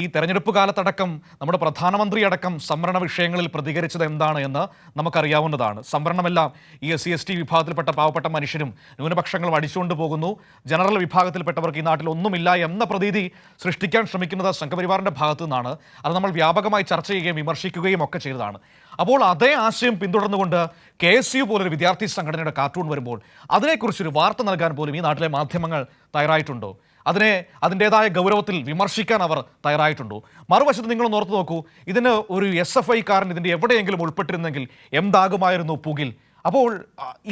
ഈ തെരഞ്ഞെടുപ്പ് കാലത്തടക്കം നമ്മുടെ പ്രധാനമന്ത്രി അടക്കം സംവരണ വിഷയങ്ങളിൽ പ്രതികരിച്ചത് എന്താണ് എന്ന് നമുക്കറിയാവുന്നതാണ്. സംവരണമെല്ലാം ഈ SC/ST വിഭാഗത്തിൽപ്പെട്ട പാവപ്പെട്ട മനുഷ്യരും ന്യൂനപക്ഷങ്ങളും അടിച്ചുകൊണ്ട് പോകുന്നു, ജനറൽ വിഭാഗത്തിൽപ്പെട്ടവർക്ക് ഈ നാട്ടിൽ ഒന്നുമില്ല എന്ന പ്രതീതി സൃഷ്ടിക്കാൻ ശ്രമിക്കുന്നത് സംഘപരിവാറിൻ്റെ ഭാഗത്തു നിന്നാണ്. അത് നമ്മൾ വ്യാപകമായി ചർച്ച ചെയ്യുകയും വിമർശിക്കുകയും ഒക്കെ ചെയ്തതാണ്. അപ്പോൾ അതേ ആശയം പിന്തുടർന്നുകൊണ്ട് KSU പോലൊരു വിദ്യാർത്ഥി സംഘടനയുടെ കാർട്ടൂൺ വരുമ്പോൾ അതിനെക്കുറിച്ചൊരു വാർത്ത നൽകാൻ പോലും ഈ നാട്ടിലെ മാധ്യമങ്ങൾ തയ്യാറായിട്ടുണ്ടോ? അതിൻ്റെതായ ഗൗരവത്തിൽ വിമർശിക്കാൻ അവർ തയ്യാറായിട്ടുണ്ടോ? മറുവശത്ത് നിങ്ങളൊന്ന് ഓർത്ത് നോക്കൂ, ഇതിന് ഒരു SFI-കാരൻ ഇതിൻ്റെ എവിടെയെങ്കിലും ഉൾപ്പെട്ടിരുന്നെങ്കിൽ എന്താകുമായിരുന്നു പുകിൽ? അപ്പോൾ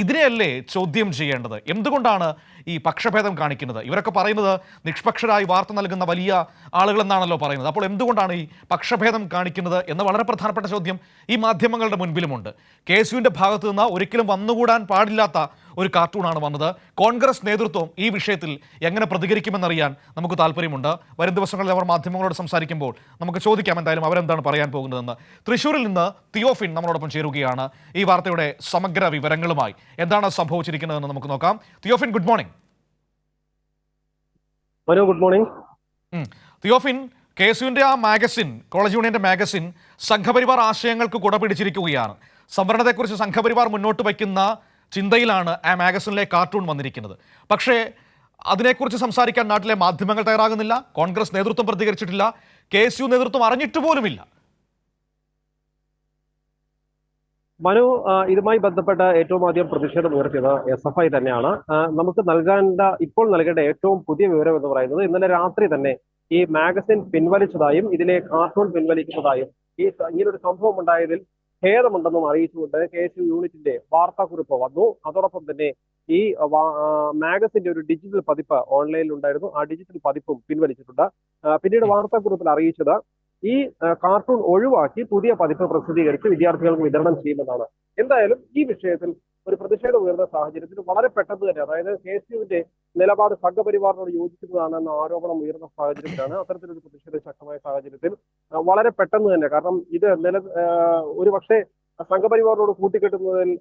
ഇതിനെയല്ലേ ചോദ്യം ചെയ്യേണ്ടത്? എന്തുകൊണ്ടാണ് ഈ പക്ഷഭേദം കാണിക്കുന്നത്? ഇവരൊക്കെ പറയുന്നത് നിഷ്പക്ഷരായി വാർത്ത നൽകുന്ന വലിയ ആളുകളെന്നാണല്ലോ പറയുന്നത്. അപ്പോൾ എന്തുകൊണ്ടാണ് ഈ പക്ഷഭേദം കാണിക്കുന്നത് എന്ന വളരെ പ്രധാനപ്പെട്ട ചോദ്യം ഈ മാധ്യമങ്ങളുടെ മുൻപിലുമുണ്ട്. KSUവിൻ്റെ ഭാഗത്തു നിന്ന് ഒരിക്കലും വന്നുകൂടാൻ പാടില്ലാത്ത ഒരു കാർട്ടൂണാണ് വന്നത്. കോൺഗ്രസ് നേതൃത്വം ഈ വിഷയത്തിൽ എങ്ങനെ പ്രതികരിക്കുമെന്നറിയാൻ നമുക്ക് താല്പര്യമുണ്ട്. വരും ദിവസങ്ങളിൽ അവർ മാധ്യമങ്ങളോട് സംസാരിക്കുമ്പോൾ നമുക്ക് ചോദിക്കാം എന്തായാലും അവരെന്താണ് പറയാൻ പോകുന്നതെന്ന്. തൃശ്ശൂരിൽ നിന്ന് തിയോഫിൻ നമ്മളോടൊപ്പം ചേരുകയാണ് ഈ വാർത്തയുടെ സമഗ്ര വിവരങ്ങളുമായി. എന്താണ് സംഭവിച്ചിരിക്കുന്നതെന്ന് നമുക്ക് നോക്കാം. Theophin, good morning. Good morning. Theophin, KSUവിൻ്റെ ആ മാഗസിൻ, കോളേജ് യൂണിയന്റെ മാഗസിൻ സംഘപരിവാർ ആശയങ്ങൾക്ക് കുടപിടിച്ചിരിക്കുകയാണ്. സംവരണത്തെക്കുറിച്ച് സംഘപരിവാർ മുന്നോട്ട് വയ്ക്കുന്ന ചിന്തയിലാണ് ആ മാഗസിനിലെ കാർട്ടൂൺ വന്നിരിക്കുന്നത്. പക്ഷേ അതിനെക്കുറിച്ച് സംസാരിക്കാൻ നാട്ടിലെ മാധ്യമങ്ങൾ തയ്യാറാകുന്നില്ല, കോൺഗ്രസ് നേതൃത്വം പ്രതികരിച്ചിട്ടില്ല, KSU നേതൃത്വം അറിഞ്ഞിട്ട് പോലുമില്ല. മനു, ഇതുമായി ബന്ധപ്പെട്ട് ഏറ്റവും ആദ്യം പ്രതിഷേധം ഉയർത്തിയത് SFI തന്നെയാണ്. നമുക്ക് ഇപ്പോൾ നൽകേണ്ട ഏറ്റവും പുതിയ വിവരം എന്ന് പറയുന്നത് ഇന്നലെ രാത്രി തന്നെ ഈ മാഗസിൻ പിൻവലിച്ചതായും ഇതിലെ കാർട്ടൂൺ പിൻവലിക്കുന്നതായും ഇങ്ങനൊരു സംഭവം ഉണ്ടായതിൽ ഖേദമുണ്ടെന്നും അറിയിച്ചുകൊണ്ട് KSU യൂണിറ്റിന്റെ വാർത്താക്കുറിപ്പ് വന്നു. അതോടൊപ്പം തന്നെ ഈ മാഗസിന്റെ ഒരു ഡിജിറ്റൽ പതിപ്പ് ഓൺലൈനിൽ ഉണ്ടായിരുന്നു. ആ ഡിജിറ്റൽ പതിപ്പും പിൻവലിച്ചിട്ടുണ്ട്. പിന്നീട് വാർത്താക്കുറിപ്പിൽ അറിയിച്ചത് ഈ കാർട്ടൂൺ ഒഴിവാക്കി പുതിയ പതിപ്പ് പ്രസിദ്ധീകരിച്ച് വിദ്യാർത്ഥികൾക്ക് വിതരണം ചെയ്യുമെന്നാണ്. എന്തായാലും ഈ വിഷയത്തിൽ ഒരു പ്രതിഷേധം ഉയർന്ന സാഹചര്യത്തിൽ വളരെ പെട്ടെന്ന് തന്നെ, അതായത് KSUവിന്റെ നിലപാട് സംഘപരിവാറിനോട് യോജിക്കുന്നതാണെന്ന ആരോപണം ഉയർന്ന സാഹചര്യത്തിലാണ് അത്തരത്തിലൊരു പ്രതിഷേധം ശക്തമായ സാഹചര്യത്തിൽ വളരെ പെട്ടെന്ന് തന്നെ, കാരണം ഇത് ഒരു പക്ഷേ സംഘപരിവാറിനോട് കൂട്ടിക്കെട്ടുന്നതിൽ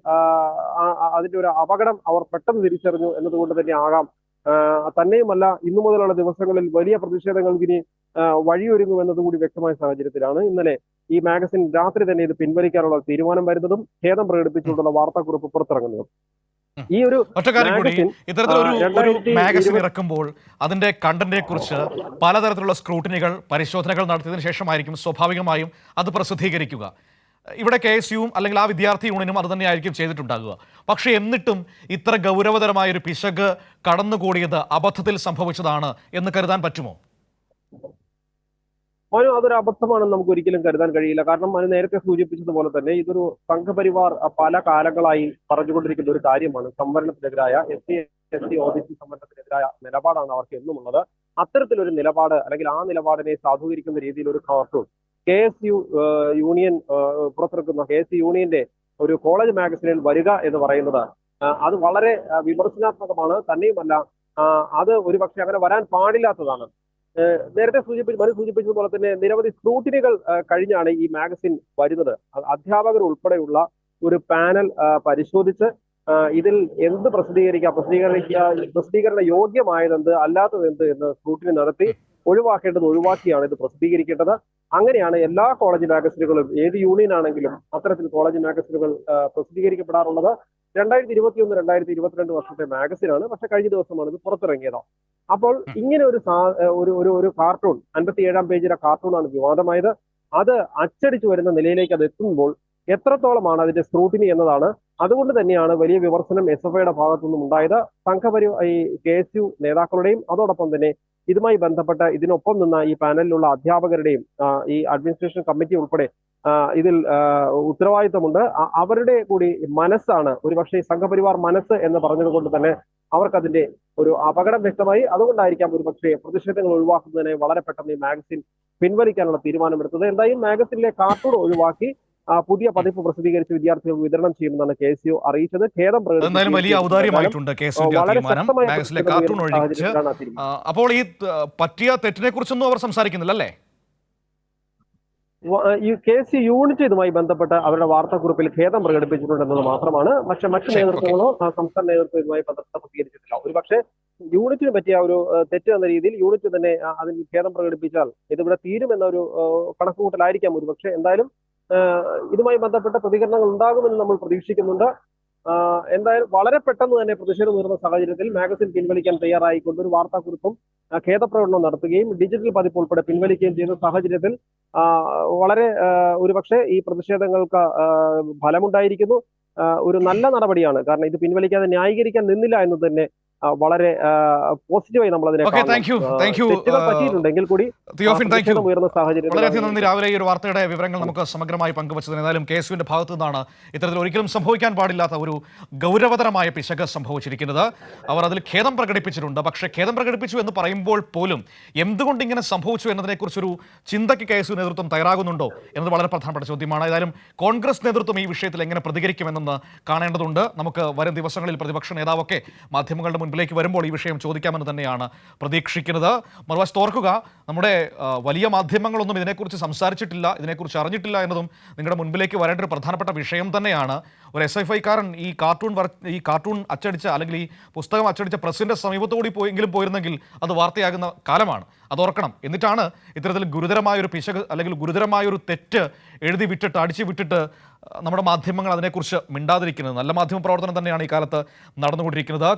അതിന്റെ ഒരു അപകടം അവർ പെട്ടെന്ന് തിരിച്ചറിഞ്ഞു എന്നതുകൊണ്ട് തന്നെ ആകാം. തന്നെയുമല്ല, ഇന്നു മുതലുള്ള ദിവസങ്ങളിൽ വലിയ പ്രതിഷേധങ്ങൾക്ക് ഇനി വഴിയൊരുങ്ങുമെന്നതുകൂടി വ്യക്തമായ സാഹചര്യത്തിലാണ് ഇന്നലെ ഈ മാഗസിൻ രാത്രി തന്നെ ഇത് പിൻവലിക്കാനുള്ള തീരുമാനം വരുന്നതും ഖേദം പ്രകടിപ്പിച്ചുകൊണ്ടുള്ള വാർത്താക്കുറിപ്പ് പുറത്തിറങ്ങുന്നതും. ഈ ഒരു ഇത്തരത്തിലൊരു മാഗസിൻ ഇറക്കുമ്പോൾ അതിന്റെ കണ്ടന്റിനെ കുറിച്ച് പലതരത്തിലുള്ള സ്ക്രൂട്ടിനികൾ, പരിശോധനകൾ നടത്തിയതിനു ശേഷമായിരിക്കും സ്വാഭാവികമായും അത് പ്രസിദ്ധീകരിക്കുക. ഇവിടെ KSUവും അല്ലെങ്കിൽ ആ വിദ്യാർത്ഥി യൂണിയനും അത് തന്നെയായിരിക്കും ചെയ്തിട്ടുണ്ടാകുക. പക്ഷേ എന്നിട്ടും ഇത്ര ഗൗരവതരമായ ഒരു പിശക് കടന്നുകൂടിയത് അബദ്ധത്തിൽ സംഭവിച്ചതാണ് എന്ന് കരുതാൻ പറ്റുമോ? അതൊരു അബദ്ധമാണെന്ന് നമുക്ക് ഒരിക്കലും കരുതാൻ കഴിയില്ല. കാരണം അത് നേരത്തെ സൂചിപ്പിച്ചതുപോലെ തന്നെ ഇതൊരു സംഘപരിവാർ പല കാലങ്ങളായി പറഞ്ഞുകൊണ്ടിരിക്കുന്ന ഒരു കാര്യമാണ്. സംവരണത്തിനെതിരായ SC/ST OBC സംവരണത്തിനെതിരായ നിലപാടാണ് അവർക്ക് എന്നുമുള്ളത്. അത്തരത്തിലൊരു നിലപാട് അല്ലെങ്കിൽ ആ നിലപാടിനെ സാധൂകരിക്കുന്ന രീതിയിൽ ഒരു കാർട്ടൂൺ KSU യൂണിയൻ പുറത്തിറക്കുന്ന KSU യൂണിയന്റെ ഒരു കോളേജ് മാഗസിനിൽ വരിക എന്ന് പറയുന്നത് അത് വളരെ വിമർശനാത്മകമാണ്. തന്നെയുമല്ല, അത് ഒരു പക്ഷെ അങ്ങനെ വരാൻ പാടില്ലാത്തതാണ്. നേരത്തെ സൂചിപ്പിച്ചതുപോലെ തന്നെ നിരവധി സ്ക്രൂട്ടിനികൾ കഴിഞ്ഞാണ് ഈ മാഗസിൻ വരുന്നത്. അധ്യാപകർ ഉൾപ്പെടെയുള്ള ഒരു പാനൽ പരിശോധിച്ച് ഇതിൽ എന്ത് പ്രസിദ്ധീകരണ യോഗ്യമായതെന്ത് അല്ലാത്തതെന്ത് എന്ന് സ്ക്രൂട്ടിനി നടത്തി ഒഴിവാക്കേണ്ടത് ഒഴിവാക്കിയാണ് ഇത് പ്രസിദ്ധീകരിക്കേണ്ടത്. അങ്ങനെയാണ് എല്ലാ കോളേജ് മാഗസിനുകളും, ഏത് യൂണിയൻ ആണെങ്കിലും അത്തരത്തിൽ കോളേജ് മാഗസിനുകൾ പ്രസിദ്ധീകരിക്കപ്പെടാറുള്ളത്. 2021, 2022 വർഷത്തെ മാഗസിനാണ്. പക്ഷെ കഴിഞ്ഞ ദിവസമാണ് ഇത് പുറത്തിറങ്ങിയത്. അപ്പോൾ ഇങ്ങനെ ഒരു കാർട്ടൂൺ, 57-ാം പേജിലെ കാർട്ടൂണാണ് വിവാദമായത്. അത് അച്ചടിച്ചു വരുന്ന നിലയിലേക്ക് അത് എത്തുമ്പോൾ എത്രത്തോളമാണ് അതിന്റെ സ്ക്രൂട്ടിനി എന്നതാണ്. അതുകൊണ്ട് തന്നെയാണ് വലിയ വിമർശനം SFIയുടെ ഭാഗത്തു നിന്നും ഉണ്ടായത്. ഈ KSU നേതാക്കളുടെയും അതോടൊപ്പം തന്നെ ഇതുമായി ബന്ധപ്പെട്ട ഇതിനൊപ്പം നിന്ന ഈ പാനലിലുള്ള അധ്യാപകരുടെയും ഈ അഡ്മിനിസ്ട്രേഷൻ കമ്മിറ്റി ഉൾപ്പെടെ ഇതിൽ ഉത്തരവാദിത്തമുണ്ട്. അവരുടെ കൂടി മനസ്സാണ് ഒരുപക്ഷെ സംഘപരിവാർ മനസ്സ് എന്ന് പറഞ്ഞതുകൊണ്ട് തന്നെ അവർക്കതിന്റെ ഒരു അപകടം വ്യക്തമായി. അതുകൊണ്ടായിരിക്കാം ഒരുപക്ഷെ പ്രതിഷേധങ്ങൾ ഒഴിവാക്കുന്നതിന് വളരെ പെട്ടെന്ന് ഈ മാഗസിൻ പിൻവലിക്കാനുള്ള തീരുമാനമെടുത്തത്. എന്തായാലും മാഗസിനിലെ കാർട്ടൂൺ ഒഴിവാക്കി പുതിയ പതിപ്പ് പ്രസിദ്ധീകരിച്ച് വിദ്യാർത്ഥികൾക്ക് വിതരണം ചെയ്യുമെന്നാണ് KSU അറിയിച്ചത്. ഖേദം അപ്പോൾ ഈ പറ്റിയ തെറ്റിനെ കുറിച്ചൊന്നും അവർ സംസാരിക്കുന്നില്ല അല്ലേ? ഈ കെ സി യൂണിറ്റ് ഇതുമായി ബന്ധപ്പെട്ട് അവരുടെ വാർത്താക്കുറിപ്പിൽ ഖേദം പ്രകടിപ്പിച്ചിട്ടുണ്ടെന്നത് മാത്രമാണ്. പക്ഷെ മറ്റു ശരി, ഓക്കെ. നേതൃത്വങ്ങളോ സംസ്ഥാന നേതൃത്വം ഇതുമായി ബന്ധപ്പെട്ട് പ്രതികരിച്ചിട്ടില്ല. ഒരു പക്ഷേ യൂണിറ്റിന് പറ്റിയ ഒരു തെറ്റ് എന്ന രീതിയിൽ യൂണിറ്റ് തന്നെ അതിൽ ഖേദം പ്രകടിപ്പിച്ചാൽ ഇതിവിടെ തീരുമെന്ന ഒരു കണക്കുകൂട്ടലായിരിക്കാം ഒരു പക്ഷേ. എന്തായാലും ഇതുമായി ബന്ധപ്പെട്ട പ്രതികരണങ്ങൾ ഉണ്ടാകുമെന്ന് നമ്മൾ പ്രതീക്ഷിക്കുന്നുണ്ട്. എന്തായാലും വളരെ പെട്ടെന്ന് തന്നെ പ്രതിഷേധം ഉയർന്ന സാഹചര്യത്തിൽ മാഗസിൻ പിൻവലിക്കാൻ തയ്യാറായിക്കൊണ്ട് ഒരു വാർത്താക്കുറിപ്പും ഖേദപ്രകടനം നടത്തുകയും ഡിജിറ്റൽ പതിപ്പ് ഉൾപ്പെടെ പിൻവലിക്കുകയും ചെയ്യുന്ന സാഹചര്യത്തിൽ വളരെ ഒരുപക്ഷെ ഈ പ്രതിഷേധങ്ങൾക്ക് ഫലമുണ്ടായിരിക്കുന്നു. ഒരു നല്ല നടപടിയാണ്. കാരണം ഇത് പിൻവലിക്കാതെ ന്യായീകരിക്കാൻ നിന്നില്ല എന്ന് തന്നെ വളരെ പോസിറ്റീവായി നമ്മൾ അതിനെ okay, thank you, thank you തെറ്റുകൾ പറ്റിയിട്ടുണ്ടെങ്കിൽ കൂടി തിയോഫിൻ, താങ്ക് യു. പ്രതിഷേധം ഉയർന്ന സാഹചര്യത്തിൽ വളരെയധികം നന്ദി. രാവിലെ ഈ ഒരു വാർത്തയുടെ വിവരങ്ങൾ നമുക്ക് സമഗ്രമായി പങ്കുവച്ചതിന്. ഏതായാലും കെ എസ് യുവിന്റെ ഭാഗത്തു നിന്നാണ് ഇത്തരത്തിൽ ഒരിക്കലും സംഭവിക്കാൻ പാടില്ലാത്ത ഒരു ഗൗരവതരമായ പിശക് സംഭവിച്ചിരിക്കുന്നത്. അവർ അതിൽ ഖേദം പ്രകടിപ്പിച്ചിട്ടുണ്ട്. പക്ഷേ ഖേദം പ്രകടിപ്പിച്ചു എന്ന് പറയുമ്പോൾ പോലും എന്തുകൊണ്ട് ഇങ്ങനെ സംഭവിച്ചു എന്നതിനെക്കുറിച്ചൊരു ചിന്തയ്ക്ക് കെ എസ് യു നേതൃത്വം തയ്യാറാകുന്നുണ്ടോ എന്നത് വളരെ പ്രധാനപ്പെട്ട ചോദ്യമാണ്. ഏതായാലും കോൺഗ്രസ് നേതൃത്വം ഈ വിഷയത്തിൽ എങ്ങനെ പ്രതികരിക്കുമെന്ന് കാണേണ്ടതുണ്ട്. നമുക്ക് വരും ദിവസങ്ങളിൽ പ്രതിപക്ഷ നേതാവൊക്കെ മാധ്യമങ്ങളുടെ മുൻപിലേക്ക് വരുമ്പോൾ ഈ വിഷയം ചോദിക്കാമെന്ന് തന്നെയാണ് പ്രതീക്ഷിക്കുന്നത്. മറുവശത്ത് ഓർക്കുക, നമ്മുടെ വലിയ മാധ്യമങ്ങളൊന്നും ഇതിനെക്കുറിച്ച് സംസാരിച്ചിട്ടില്ല, ഇതിനെക്കുറിച്ച് അറിഞ്ഞിട്ടില്ല എന്നതും നിങ്ങളുടെ മുൻപിലേക്ക് വരേണ്ട ഒരു പ്രധാനപ്പെട്ട വിഷയം തന്നെയാണ്. ഒരു SFIക്കാരൻ ഈ കാർട്ടൂൺ അച്ചടിച്ച അല്ലെങ്കിൽ ഈ പുസ്തകം അച്ചടിച്ച പ്രസിന്റെ സമീപത്തോടി പോയെങ്കിലും പോയിരുന്നെങ്കിൽ അത് വാർത്തയാകുന്ന കാലമാണ്. അതോർക്കണം. എന്നിട്ടാണ് ഇത്തരത്തിൽ ഗുരുതരമായൊരു പിശക് അല്ലെങ്കിൽ ഗുരുതരമായൊരു തെറ്റ് എഴുതി വിട്ടിട്ട് അടിച്ചു വിട്ടിട്ട് നമ്മുടെ മാധ്യമങ്ങൾ അതിനെക്കുറിച്ച് മിണ്ടാതിരിക്കുന്നത്. നല്ല മാധ്യമ പ്രവർത്തനം തന്നെയാണ് ഈ കാലത്ത് നടന്നുകൊണ്ടിരിക്കുന്നത്.